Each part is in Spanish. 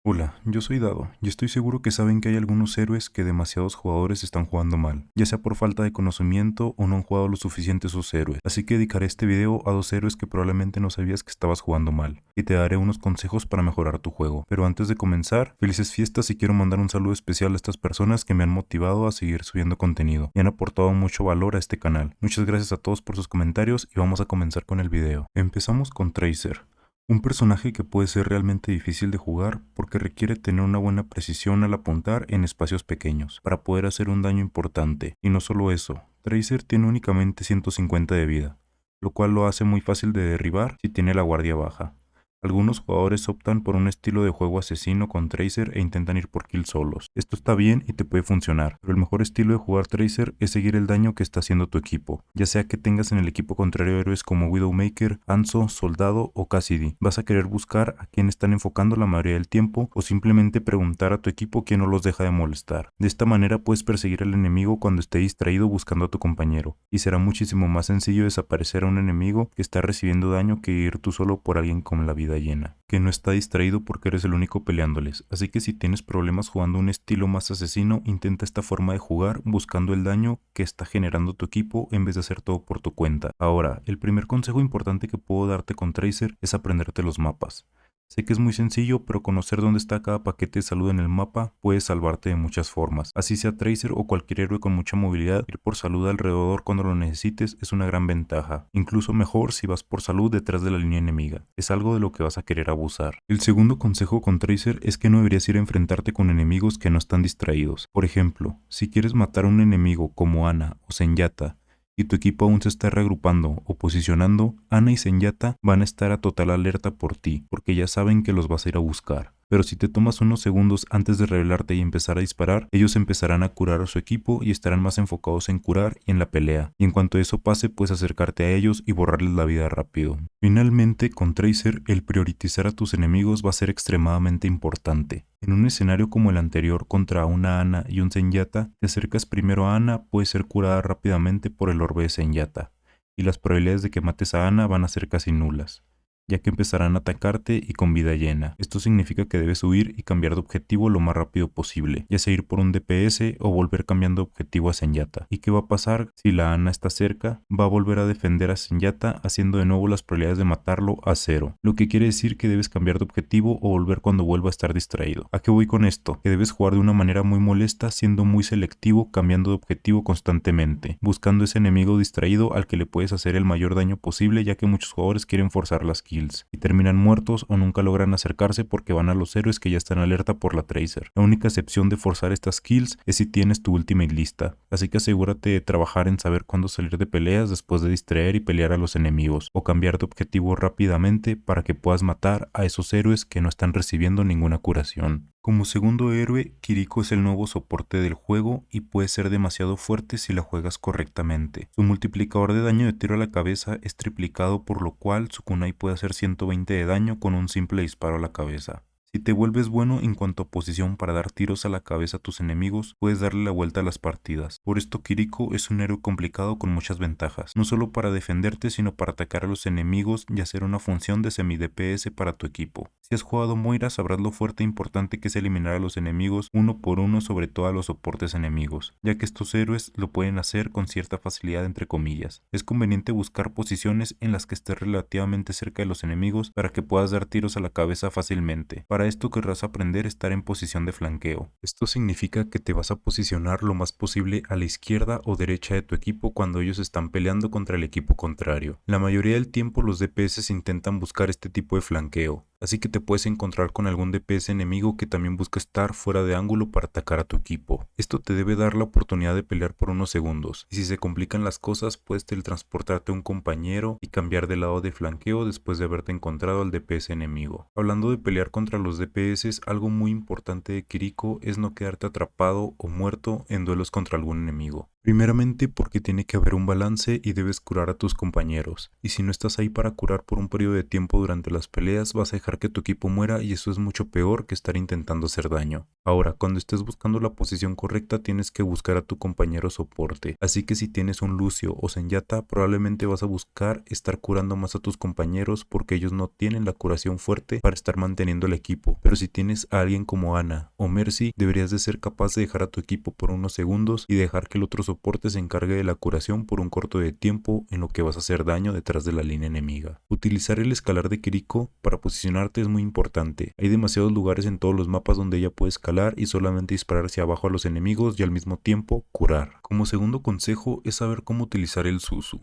Hola, yo soy Dado, y estoy seguro que saben que hay algunos héroes que demasiados jugadores están jugando mal, ya sea por falta de conocimiento o no han jugado lo suficiente esos héroes, así que dedicaré este video a dos héroes que probablemente no sabías que estabas jugando mal, y te daré unos consejos para mejorar tu juego. Pero antes de comenzar, felices fiestas y quiero mandar un saludo especial a estas personas que me han motivado a seguir subiendo contenido, y han aportado mucho valor a este canal. Muchas gracias a todos por sus comentarios y vamos a comenzar con el video. Empezamos con Tracer. Un personaje que puede ser realmente difícil de jugar porque requiere tener una buena precisión al apuntar en espacios pequeños para poder hacer un daño importante. Y no solo eso, Tracer tiene únicamente 150 de vida, lo cual lo hace muy fácil de derribar si tiene la guardia baja. Algunos jugadores optan por un estilo de juego asesino con Tracer e intentan ir por kills solos. Esto está bien y te puede funcionar, pero el mejor estilo de jugar Tracer es seguir el daño que está haciendo tu equipo, ya sea que tengas en el equipo contrario héroes como Widowmaker, Hanzo, Soldado o Cassidy. Vas a querer buscar a quién están enfocando la mayoría del tiempo o simplemente preguntar a tu equipo quién no los deja de molestar. De esta manera puedes perseguir al enemigo cuando esté distraído buscando a tu compañero, y será muchísimo más sencillo desaparecer a un enemigo que está recibiendo daño que ir tú solo por alguien con la vida llena, que no está distraído porque eres el único peleándoles. Así que si tienes problemas jugando un estilo más asesino, intenta esta forma de jugar buscando el daño que está generando tu equipo en vez de hacer todo por tu cuenta. Ahora, el primer consejo importante que puedo darte con Tracer es aprenderte los mapas. Sé que es muy sencillo, pero conocer dónde está cada paquete de salud en el mapa puede salvarte de muchas formas. Así sea Tracer o cualquier héroe con mucha movilidad, ir por salud alrededor cuando lo necesites es una gran ventaja. Incluso mejor si vas por salud detrás de la línea enemiga. Es algo de lo que vas a querer abusar. El segundo consejo con Tracer es que no deberías ir a enfrentarte con enemigos que no están distraídos. Por ejemplo, si quieres matar a un enemigo como Ana o Zenyatta, y tu equipo aún se está reagrupando o posicionando, Ana y Zenyatta van a estar a total alerta por ti, porque ya saben que los vas a ir a buscar. Pero si te tomas unos segundos antes de revelarte y empezar a disparar, ellos empezarán a curar a su equipo y estarán más enfocados en curar y en la pelea. Y en cuanto eso pase, puedes acercarte a ellos y borrarles la vida rápido. Finalmente, con Tracer, el priorizar a tus enemigos va a ser extremadamente importante. En un escenario como el anterior contra una Ana y un Zenyatta, te acercas primero a Ana, puede ser curada rápidamente por el orbe de Zenyatta, y las probabilidades de que mates a Ana van a ser casi nulas, ya que empezarán a atacarte y con vida llena. Esto significa que debes huir y cambiar de objetivo lo más rápido posible, ya sea ir por un DPS o volver cambiando de objetivo a Zenyatta. ¿Y qué va a pasar si la Ana está cerca? Va a volver a defender a Zenyatta, haciendo de nuevo las probabilidades de matarlo a cero, lo que quiere decir que debes cambiar de objetivo o volver cuando vuelva a estar distraído. ¿A qué voy con esto? Que debes jugar de una manera muy molesta, siendo muy selectivo, cambiando de objetivo constantemente, buscando ese enemigo distraído al que le puedes hacer el mayor daño posible, ya que muchos jugadores quieren forzar las kills y terminan muertos o nunca logran acercarse porque van a los héroes que ya están alerta por la Tracer. La única excepción de forzar estas kills es si tienes tu ultimate lista, así que asegúrate de trabajar en saber cuándo salir de peleas después de distraer y pelear a los enemigos, o cambiar de objetivo rápidamente para que puedas matar a esos héroes que no están recibiendo ninguna curación. Como segundo héroe, Kiriko es el nuevo soporte del juego y puede ser demasiado fuerte si la juegas correctamente. Su multiplicador de daño de tiro a la cabeza es triplicado, por lo cual su kunai puede hacer 120 de daño con un simple disparo a la cabeza. Si te vuelves bueno en cuanto a posición para dar tiros a la cabeza a tus enemigos, puedes darle la vuelta a las partidas. Por esto Kiriko es un héroe complicado con muchas ventajas, no solo para defenderte sino para atacar a los enemigos y hacer una función de semi-DPS para tu equipo. Si has jugado Moira sabrás lo fuerte e importante que es eliminar a los enemigos uno por uno, sobre todo a los soportes enemigos, ya que estos héroes lo pueden hacer con cierta facilidad entre comillas. Es conveniente buscar posiciones en las que estés relativamente cerca de los enemigos para que puedas dar tiros a la cabeza fácilmente. Para esto querrás aprender a estar en posición de flanqueo. Esto significa que te vas a posicionar lo más posible a la izquierda o derecha de tu equipo cuando ellos están peleando contra el equipo contrario. La mayoría del tiempo los DPS intentan buscar este tipo de flanqueo, así que te puedes encontrar con algún DPS enemigo que también busca estar fuera de ángulo para atacar a tu equipo. Esto te debe dar la oportunidad de pelear por unos segundos, y si se complican las cosas puedes teletransportarte a un compañero y cambiar de lado de flanqueo después de haberte encontrado al DPS enemigo. Hablando de pelear contra los DPS, algo muy importante de Kiriko es no quedarte atrapado o muerto en duelos contra algún enemigo. Primeramente porque tiene que haber un balance y debes curar a tus compañeros, y si no estás ahí para curar por un periodo de tiempo durante las peleas vas a dejar que tu equipo muera y eso es mucho peor que estar intentando hacer daño. Ahora, cuando estés buscando la posición correcta tienes que buscar a tu compañero soporte, así que si tienes un Lucio o Zenyatta probablemente vas a buscar estar curando más a tus compañeros porque ellos no tienen la curación fuerte para estar manteniendo el equipo, pero si tienes a alguien como Ana o Mercy deberías de ser capaz de dejar a tu equipo por unos segundos y dejar que el otro soporte se encargue de la curación por un corto de tiempo en lo que vas a hacer daño detrás de la línea enemiga. Utilizar el escalar de Kiriko para posicionarte es muy importante, hay demasiados lugares en todos los mapas donde ella puede escalar y solamente disparar hacia abajo a los enemigos y al mismo tiempo curar. Como segundo consejo es saber cómo utilizar el Suzu,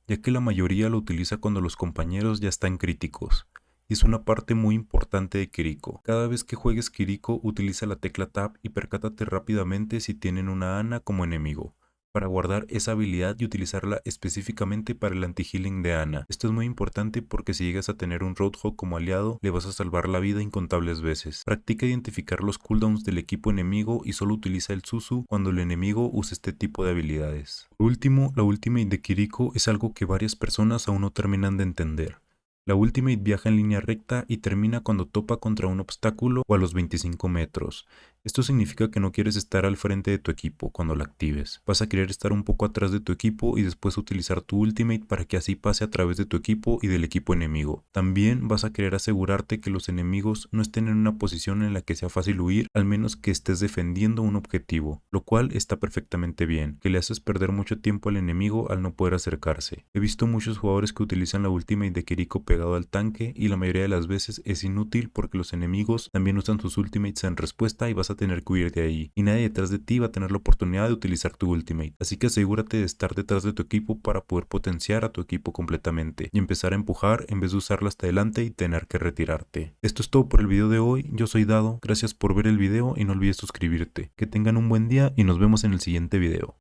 ya que la mayoría lo utiliza cuando los compañeros ya están críticos. Y es una parte muy importante de Kiriko. Cada vez que juegues Kiriko utiliza la tecla Tab y percátate rápidamente si tienen una Ana como enemigo, para guardar esa habilidad y utilizarla específicamente para el anti-healing de Ana. Esto es muy importante porque si llegas a tener un Roadhog como aliado, le vas a salvar la vida incontables veces. Practica identificar los cooldowns del equipo enemigo y solo utiliza el Suzu cuando el enemigo use este tipo de habilidades. Por último, la ultimate de Kiriko es algo que varias personas aún no terminan de entender. La ultimate viaja en línea recta y termina cuando topa contra un obstáculo o a los 25 metros. Esto significa que no quieres estar al frente de tu equipo cuando la actives. Vas a querer estar un poco atrás de tu equipo y después utilizar tu ultimate para que así pase a través de tu equipo y del equipo enemigo. También vas a querer asegurarte que los enemigos no estén en una posición en la que sea fácil huir, al menos que estés defendiendo un objetivo, lo cual está perfectamente bien, que le haces perder mucho tiempo al enemigo al no poder acercarse. He visto muchos jugadores que utilizan la ultimate de Kiriko pegado al tanque y la mayoría de las veces es inútil porque los enemigos también usan sus ultimates en respuesta y vas a tener que huir de ahí, y nadie detrás de ti va a tener la oportunidad de utilizar tu ultimate, así que asegúrate de estar detrás de tu equipo para poder potenciar a tu equipo completamente y empezar a empujar en vez de usarla hasta adelante y tener que retirarte. Esto es todo por el video de hoy, yo soy Dado, gracias por ver el video y no olvides suscribirte. Que tengan un buen día y nos vemos en el siguiente video.